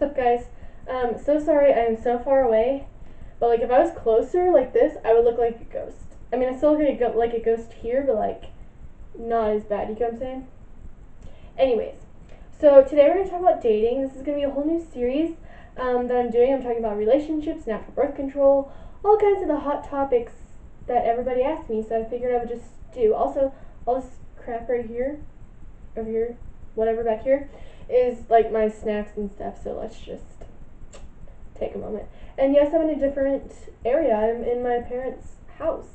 What's up, guys? So sorry I am so far away, but like if I was closer like this, I would look like a ghost. I mean, I still look like a ghost here, but like not as bad. You get what I'm saying? Anyways, so today we're gonna talk about dating. This is gonna be a whole new series that I'm doing. I'm talking about relationships, natural birth control, all kinds of the hot topics that everybody asked me. So I figured I would just do. Also, all this crap right here, over here, whatever back here, is like my snacks and stuff. So let's just take a moment. And yes, I'm in a different area. I'm in my parents' house.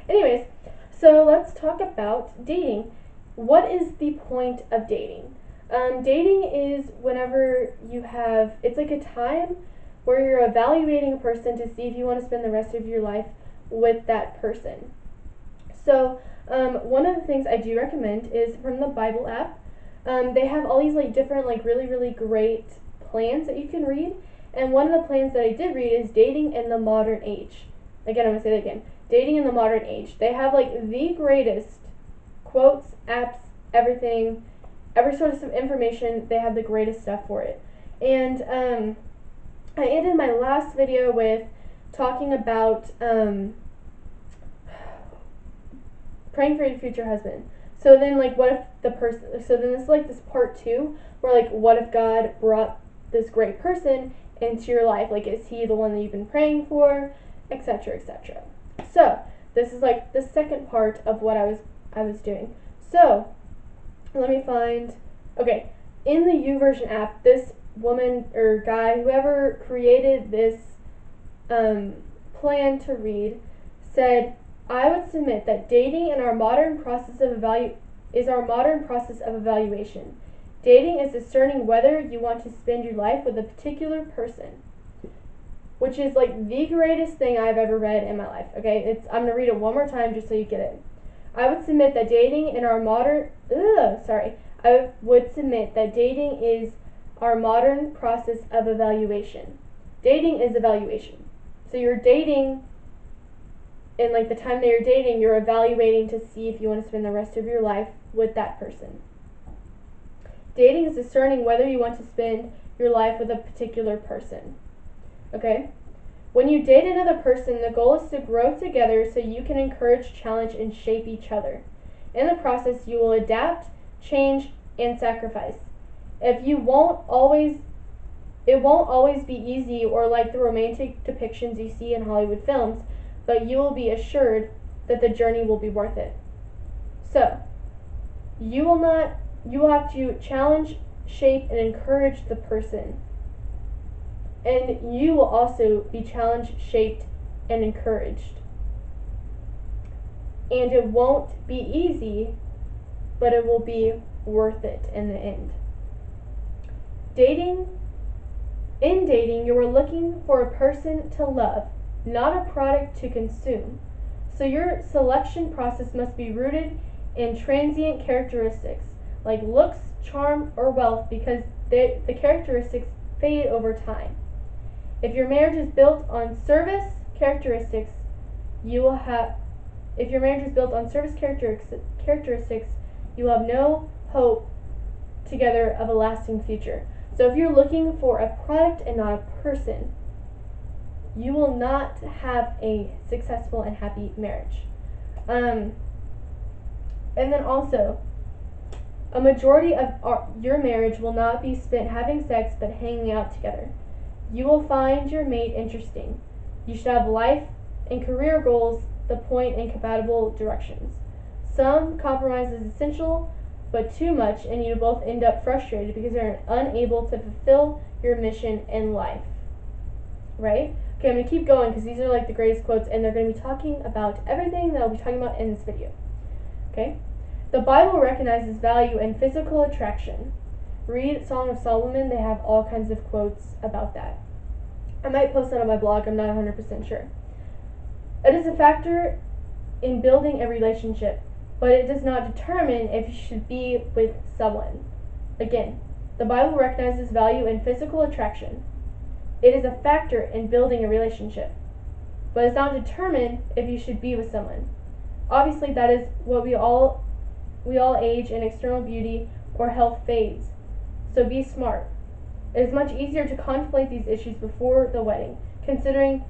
Anyways, so let's talk about dating. What is the point of dating? Dating is whenever you have, it's like a time where you're evaluating a person to see if you want to spend the rest of your life with that person. So, one of the things I do recommend is from the Bible app. They have all these like different like really great plans that you can read. And one of the plans that I did read is Dating in the Modern Age. Again, I'm going to say that again. Dating in the Modern Age. They have like the greatest quotes, apps, everything, every source of information. They have the greatest stuff for it. And I ended my last video with talking about praying for your future husband. So then like what if the person, so then this is like this part 2 where like what if God brought this great person into your life, like is he the one that you've been praying for, etc., etc. So this is like the second part of what I was doing. So let me find, okay, in the YouVersion app, this woman or guy, whoever created this plan to read, said, I would submit that dating in our modern process of evaluation. Dating is discerning whether you want to spend your life with a particular person, which is like the greatest thing I've ever read in my life. Okay, I'm gonna read it one more time just so you get it. I would submit that dating in our modern I would submit that dating is our modern process of evaluation. Dating is evaluation. So you're dating, and like the time that you're dating, you're evaluating to see if you want to spend the rest of your life with that person. Dating is discerning whether you want to spend your life with a particular person. Okay? When you date another person, the goal is to grow together so you can encourage, challenge, and shape each other. In the process, you will adapt, change, and sacrifice. It won't always be easy or like the romantic depictions you see in Hollywood films, but you will be assured that the journey will be worth it. So, you will have to challenge, shape, and encourage the person. And you will also be challenged, shaped, and encouraged. And it won't be easy, but it will be worth it in the end. In dating, you are looking for a person to love, not a product to consume. So your selection process must be rooted in transient characteristics like looks, charm, or wealth, because the characteristics fade over time. If your marriage is built on service characteristics, you will have no hope together of a lasting future. So if you're looking for a product and not a person, you will not have a successful and happy marriage. And then also, a majority of your marriage will not be spent having sex but hanging out together. You will find your mate interesting. You should have life and career goals that point in compatible directions. Some compromise is essential, but too much, and you both end up frustrated because you're unable to fulfill your mission in life. Right? Okay, I'm going to keep going because these are like the greatest quotes, and they're going to be talking about everything that I'll be talking about in this video. Okay? The Bible recognizes value in physical attraction. Read Song of Solomon. They have all kinds of quotes about that. I might post that on my blog. I'm not 100% sure. It is a factor in building a relationship, but it does not determine if you should be with someone. Again, the Bible recognizes value in physical attraction. It is a factor in building a relationship, but it does not determine if you should be with someone. Obviously, that is what we all age and external beauty or health fades. So be smart. It is much easier to contemplate these issues before the wedding. Considering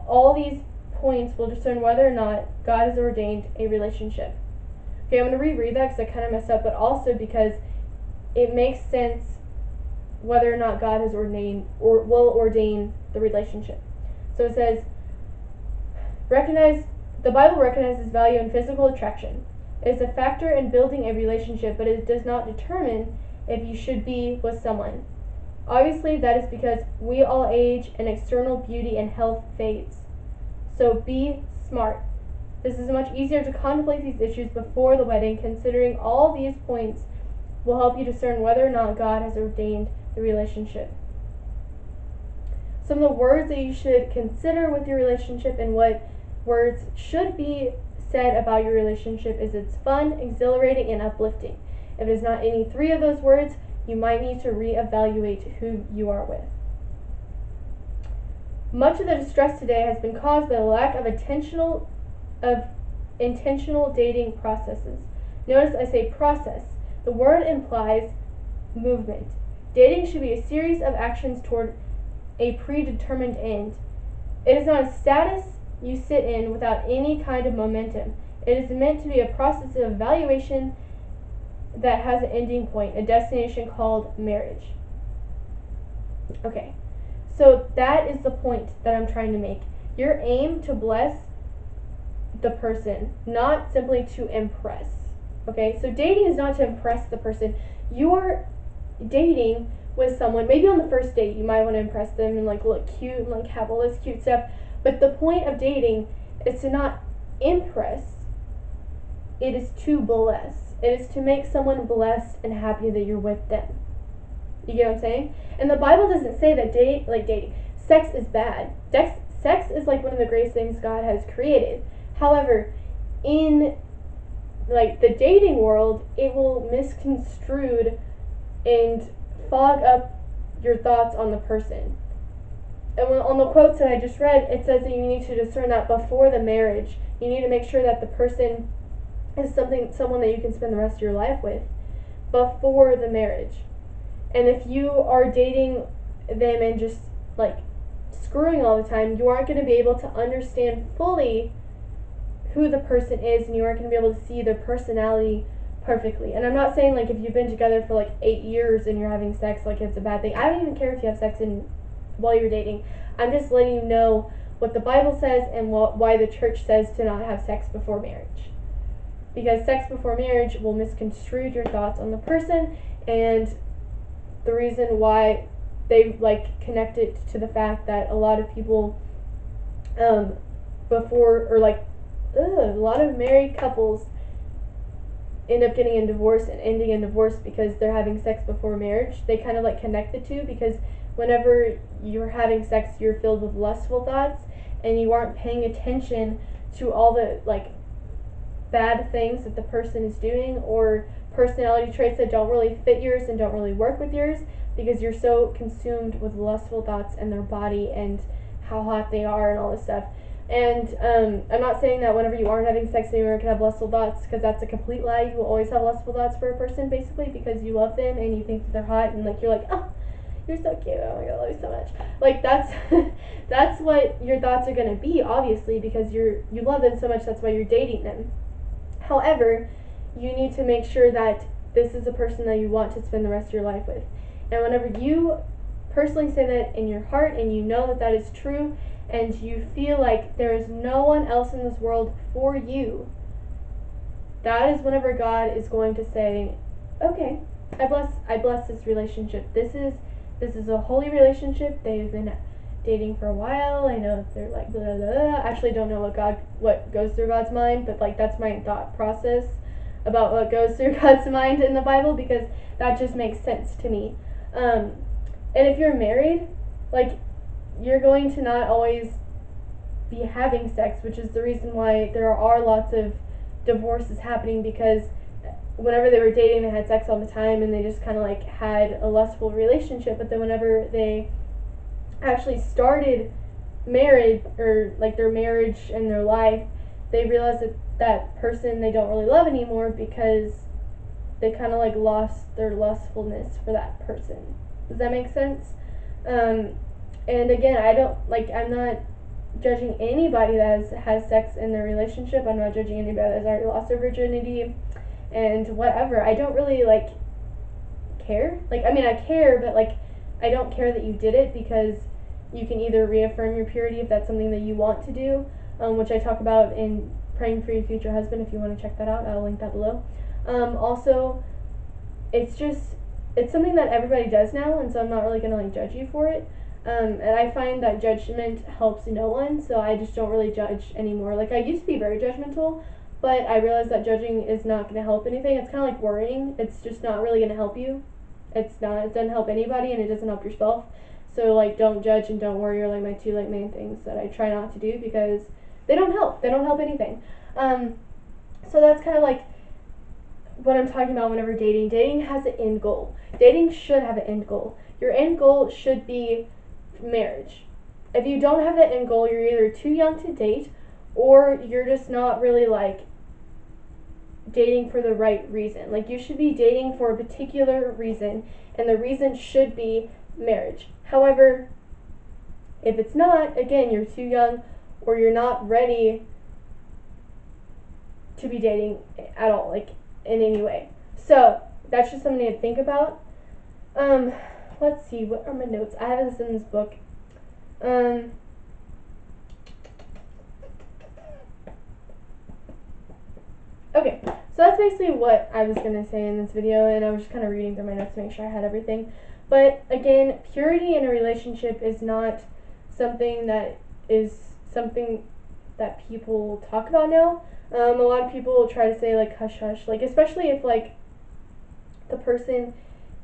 all these points will discern whether or not God has ordained a relationship. Okay, I'm going to reread that because I kind of messed up, but also because it makes sense whether or not God has ordained or will ordain the relationship. So it says, the Bible recognizes value in physical attraction. It is a factor in building a relationship, but it does not determine if you should be with someone. Obviously, that is because we all age and external beauty and health fades. So be smart. This is much easier to contemplate these issues before the wedding. Considering all these points will help you discern whether or not God has ordained the relationship. Some of the words that you should consider with your relationship and what words should be said about your relationship is it's fun, exhilarating, and uplifting. If it is not any three of those words, you might need to reevaluate who you are with. Much of the distress today has been caused by the lack of intentional dating processes. Notice I say process. The word implies movement. Dating should be a series of actions toward a predetermined end. It is not a status you sit in without any kind of momentum. It is meant to be a process of evaluation that has an ending point, a destination called marriage. Okay, so that is the point that I'm trying to make. Your aim to bless the person, not simply to impress. Okay, so dating is not to impress the person. You are dating with someone, maybe on the first date you might want to impress them and like look cute and like have all this cute stuff, but the point of dating is to not impress, it is to bless. It is to make someone blessed and happy that you're with them. You get what I'm saying? And the Bible doesn't say that dating, sex is bad. Sex is like one of the greatest things God has created. However, in like the dating world, it will misconstrued and fog up your thoughts on the person. And on the quotes that I just read, it says that you need to discern that before the marriage. You need to make sure that the person is someone that you can spend the rest of your life with before the marriage. And if you are dating them and just like screwing all the time, you aren't going to be able to understand fully who the person is, and you aren't going to be able to see their personality perfectly. And I'm not saying like if you've been together for like 8 years and you're having sex, like it's a bad thing. I don't even care if you have sex while you're dating. I'm just letting you know what the Bible says and why the church says to not have sex before marriage. Because sex before marriage will misconstrue your thoughts on the person, and the reason why they like connect it to the fact that a lot of people a lot of married couples end up getting a divorce and ending in divorce because they're having sex before marriage. They kind of like connect the two, because whenever you're having sex, you're filled with lustful thoughts and you aren't paying attention to all the like bad things that the person is doing, or personality traits that don't really fit yours and don't really work with yours, because you're so consumed with lustful thoughts and their body and how hot they are and all this stuff. And I'm not saying that whenever you aren't having sex you can have lustful thoughts, because that's a complete lie. You will always have lustful thoughts for a person, basically, because you love them and you think that they're hot and like you're like, oh, you're so cute, oh my god, I love you so much. Like that's that's what your thoughts are gonna be, obviously, because you love them so much. That's why you're dating them. However, you need to make sure that this is a person that you want to spend the rest of your life with. And whenever you personally say that in your heart and you know that that is true, and you feel like there is no one else in this world for you, that is whenever God is going to say, okay, I bless this relationship. This is a holy relationship. They've been dating for a while. I know they're like blah, blah, blah. I actually don't know what goes through God's mind, but like that's my thought process about what goes through God's mind in the Bible, because that just makes sense to me. And if you're married, like, you're going to not always be having sex, which is the reason why there are lots of divorces happening, because whenever they were dating they had sex all the time and they just kind of like had a lustful relationship, but then whenever they actually started married, or like their marriage and their life, they realized that that person they don't really love anymore, because they kind of like lost their lustfulness for that person. Does that make sense? And again, I'm not judging anybody that has sex in their relationship. I'm not judging anybody that's already lost their virginity and whatever. I don't really care. I care, but I don't care that you did it, because you can either reaffirm your purity if that's something that you want to do, which I talk about in Praying for Your Future Husband. If you want to check that out, I'll link that below. Also, it's something that everybody does now, and so I'm not really gonna judge you for it. And I find that judgment helps no one, so I just don't really judge anymore. I used to be very judgmental, but I realized that judging is not going to help anything. It's kind of like worrying. It's just not really going to help you. It doesn't help anybody, and it doesn't help yourself. So don't judge and don't worry are my two main things that I try not to do, because they don't help. They don't help anything. So that's kind of what I'm talking about whenever dating. Dating has an end goal. Dating should have an end goal. Your end goal should be marriage. If you don't have that end goal, you're either too young to date, or you're just not really dating for the right reason. You should be dating for a particular reason, and the reason should be marriage. However, if it's not, again, you're too young, or you're not ready to be dating at all, in any way. So that's just something to think about. Let's see, what are my notes? I have this in this book. Okay, so that's basically what I was going to say in this video, and I was just kind of reading through my notes to make sure I had everything. But again, purity in a relationship is not something that people talk about now. A lot of people try to say hush hush, especially if the person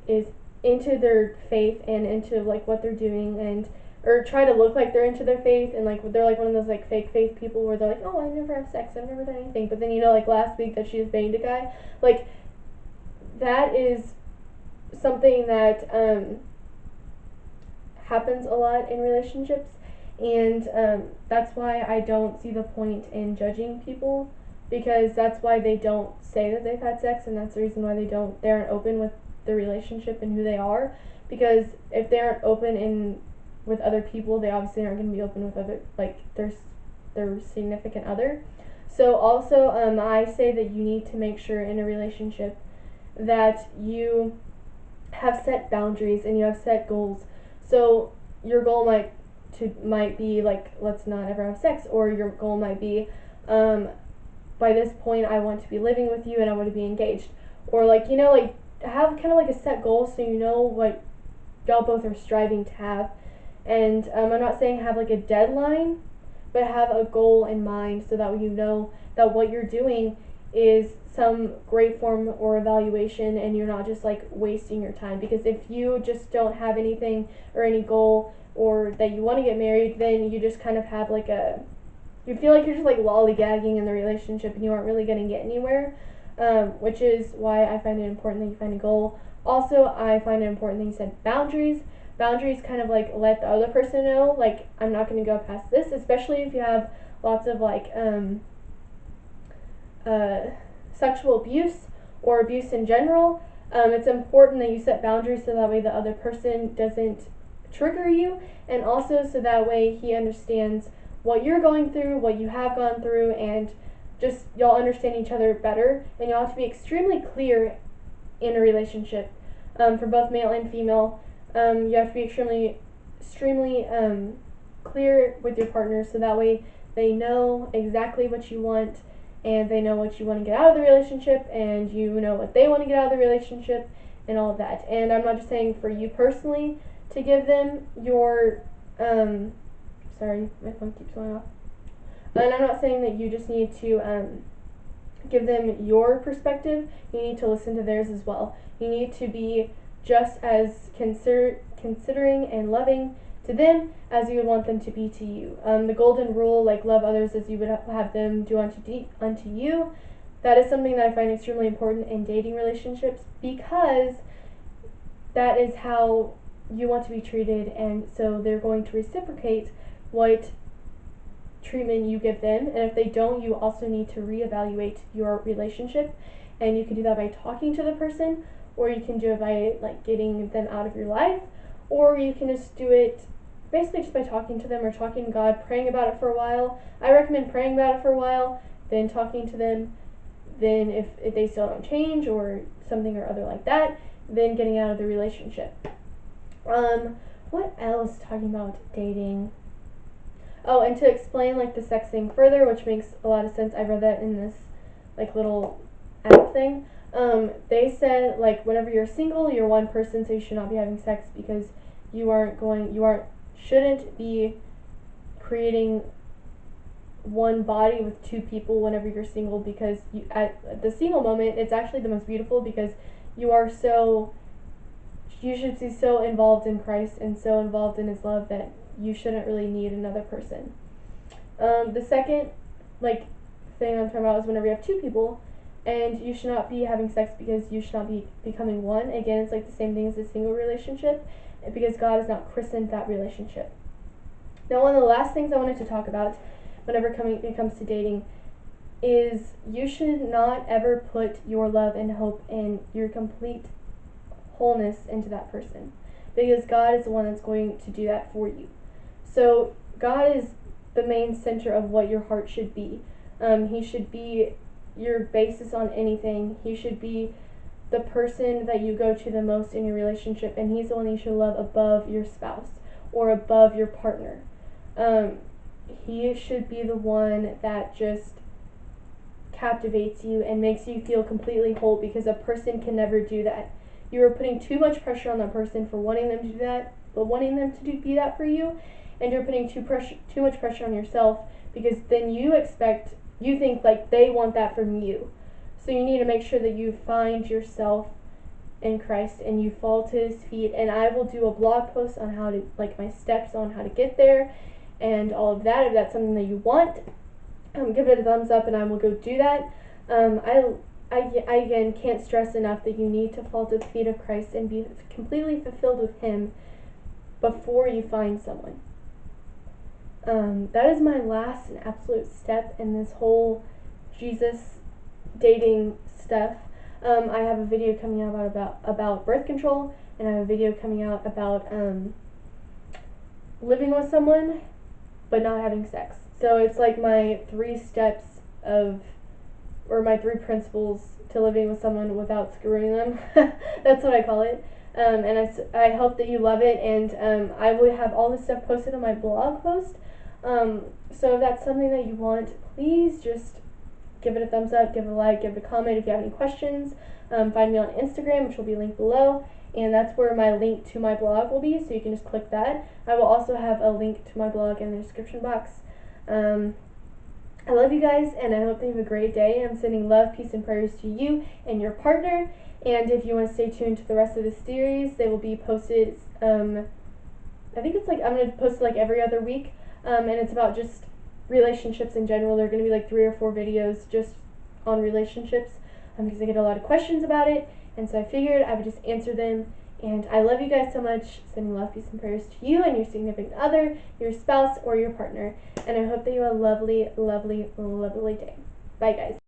is into their faith and into what they're doing, and or try to look like they're into their faith, and they're one of those fake faith people where they're oh, I never have sex, I've never done anything, but then last week that she was banged a guy. That is something that happens a lot in relationships, and that's why I don't see the point in judging people, because that's why they don't say that they've had sex, and that's the reason why they aren't open with the relationship and who they are, because if they aren't open with other people, they obviously aren't going to be open with other their significant other. So also, I say that you need to make sure in a relationship that you have set boundaries and you have set goals. So your goal might be let's not ever have sex, or your goal might be by this point I want to be living with you and I want to be engaged, or have kind of a set goal so you know what y'all both are striving to have. And I'm not saying have a deadline, but have a goal in mind, so that you know that what you're doing is some great form or evaluation, and you're not just wasting your time. Because if you just don't have anything or any goal, or that you want to get married, then you just kind of have you feel like you're just lollygagging in the relationship, and you aren't really going to get anywhere. Which is why I find it important that you find a goal. Also, I find it important that you set boundaries. Boundaries kind of let the other person know, I'm not going to go past this, especially if you have lots of sexual abuse or abuse in general. It's important that you set boundaries so that way the other person doesn't trigger you, and also so that way he understands what you're going through, what you have gone through, and just y'all understand each other better. And y'all have to be extremely clear in a relationship, for both male and female. You have to be extremely clear with your partner, so that way they know exactly what you want, and they know what you want to get out of the relationship, and you know what they want to get out of the relationship, and all of that. And I'm not just saying for you personally to give them your sorry, my phone keeps going off. And I'm not saying that you just need to give them your perspective. You need to listen to theirs as well. You need to be just as considering and loving to them as you would want them to be to you. The golden rule, love others as you would have them do unto you, that is something that I find extremely important in dating relationships, because that is how you want to be treated, and so they're going to reciprocate what treatment you give them. And if they don't, you also need to reevaluate your relationship, and you can do that by talking to the person, or you can do it by like getting them out of your life, or you can just do it basically just by talking to them or talking to God, praying about it for a while. I recommend praying about it for a while, then talking to them, then if they still don't change or something or other like that, then getting out of the relationship. What else talking about dating? Oh, and to explain like the sex thing further, which makes a lot of sense, I read that in this like little app thing. They said like whenever you're single, you're one person, so you should not be having sex because shouldn't be creating one body with two people whenever you're single, because at the single moment it's actually the most beautiful, because you should be so involved in Christ and so involved in his love that you shouldn't really need another person. The second like thing I'm talking about is whenever you have two people, and you should not be having sex because you should not be becoming one. Again, it's like the same thing as a single relationship, because God has not christened that relationship. Now, one of the last things I wanted to talk about whenever it comes to dating is you should not ever put your love and hope and your complete wholeness into that person, because God is the one that's going to do that for you. So God is the main center of what your heart should be. He should be your basis on anything. He should be the person that you go to the most in your relationship, and he's the one you should love above your spouse or above your partner. He should be the one that just captivates you and makes you feel completely whole, because a person can never do that. You are putting too much pressure on that person for wanting them to do that, but wanting them to be that for you, and you're putting too much pressure on yourself, because then you think like they want that from you. So you need to make sure that you find yourself in Christ and you fall to his feet. And I will do a blog post on how to, like, my steps on how to get there and all of that. If that's something that you want, give it a thumbs up and I will go do that. I again can't stress enough that you need to fall to the feet of Christ and be completely fulfilled with him before you find someone. That is my last and absolute step in this whole Jesus dating stuff. I have a video coming out about birth control, and I have a video coming out about living with someone but not having sex. So it's like my 3 steps or my 3 principles to living with someone without screwing them. That's what I call it. And I hope that you love it, and I will have all this stuff posted on my blog post. So if that's something that you want, please just give it a thumbs up, give it a like, give it a comment. If you have any questions, find me on Instagram, which will be linked below, and that's where my link to my blog will be, so you can just click that. I will also have a link to my blog in the description box. I love you guys, and I hope that you have a great day. I'm sending love, peace, and prayers to you and your partner. And if you want to stay tuned to the rest of the series, they will be posted, I think it's like, I'm going to post it like every other week. And it's about just relationships in general. There are going to be like 3 or 4 videos just on relationships, because I get a lot of questions about it. And so I figured I would just answer them. And I love you guys so much. Sending love, peace, and prayers to you and your significant other, your spouse, or your partner. And I hope that you have a lovely, lovely, lovely day. Bye, guys.